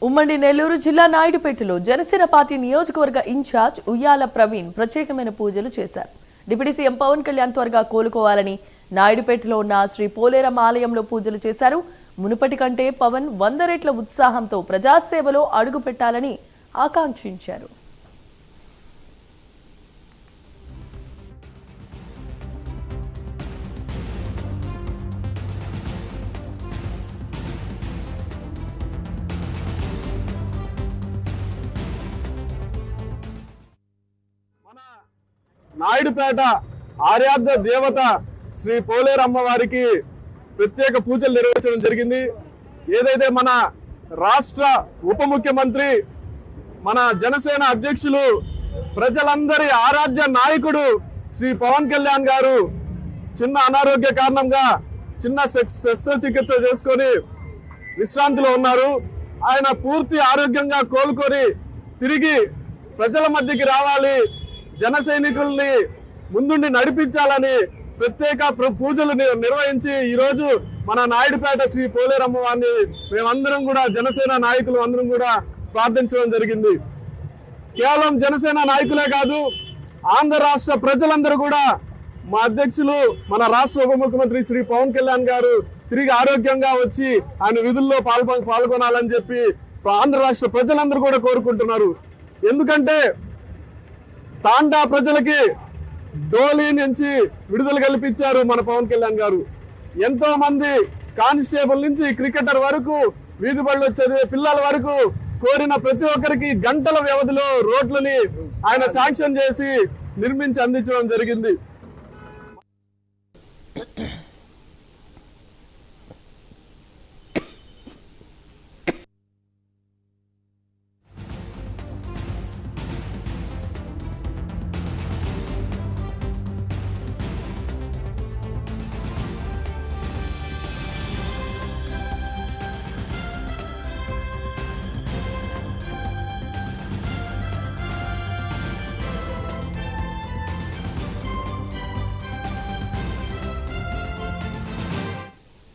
ఉమ్మడి నెల్లూరు జిల్లా నాయుడుపేటలో జనసేన పార్టీ నియోజకవర్గ ఇన్ఛార్జ్ ఉయ్యాల ప్రవీణ్ ప్రత్యేకమైన పూజలు చేశారు. డిప్యూటీ సీఎం పవన్ కళ్యాణ్ త్వరగా కోలుకోవాలని నాయుడుపేటలో ఉన్న శ్రీ పోలేరమ్మ ఆలయంలో పూజలు చేశారు. మునుపటి కంటే పవన్ 100 రెట్ల ఉత్సాహంతో ప్రజాసేవలో అడుగు పెట్టాలని ఆకాంక్షించారు. నాయుడుపేట ఆరాధ్య దేవత శ్రీ పోలేరమ్మ వారికి ప్రత్యేక పూజలు నిర్వహించడం జరిగింది. ఏదైతే మన రాష్ట్ర ఉప ముఖ్యమంత్రి మన జనసేన అధ్యక్షులు ప్రజలందరి ఆరాధ్య నాయకుడు శ్రీ పవన్ కళ్యాణ్ గారు చిన్న అనారోగ్య కారణంగా చిన్న శస్త్రచికిత్స చేసుకొని విశ్రాంతిలో ఉన్నారు. ఆయన పూర్తి ఆరోగ్యంగా కోలుకొని తిరిగి ప్రజల మధ్యకి రావాలి, జన సైనికుల్ని ముందుండి నడిపించాలని ప్రత్యేక పూజలు నిర్వహించి ఈరోజు మన నాయుడుపేట శ్రీ పోలేరమ్మ వారిని మేమందరం కూడా జనసేన నాయకులు అందరం కూడా ప్రార్థించడం జరిగింది. కేవలం జనసేన నాయకులే కాదు, ఆంధ్ర రాష్ట్ర ప్రజలందరూ కూడా మా అధ్యక్షులు మన రాష్ట్ర ఉప ముఖ్యమంత్రి శ్రీ పవన్ కళ్యాణ్ గారు తిరిగి ఆరోగ్యంగా వచ్చి ఆయన విధుల్లో పాల్గొనాలని చెప్పి ఆంధ్ర రాష్ట్ర ప్రజలందరూ కూడా కోరుకుంటున్నారు. ఎందుకంటే తాండా ప్రజలకి డోలీ నుంచి విడుదల కల్పించారు మన పవన్ కళ్యాణ్ గారు. ఎంతో మంది కానిస్టేబుల్ నుంచి క్రికెటర్ వరకు, వీధి బడిలో చదివే పిల్లల వరకు కోరిన ప్రతి ఒక్కరికి గంటల వ్యవధిలో రోడ్లని ఆయన శాంక్షన్ చేసి నిర్మించి అందించడం జరిగింది.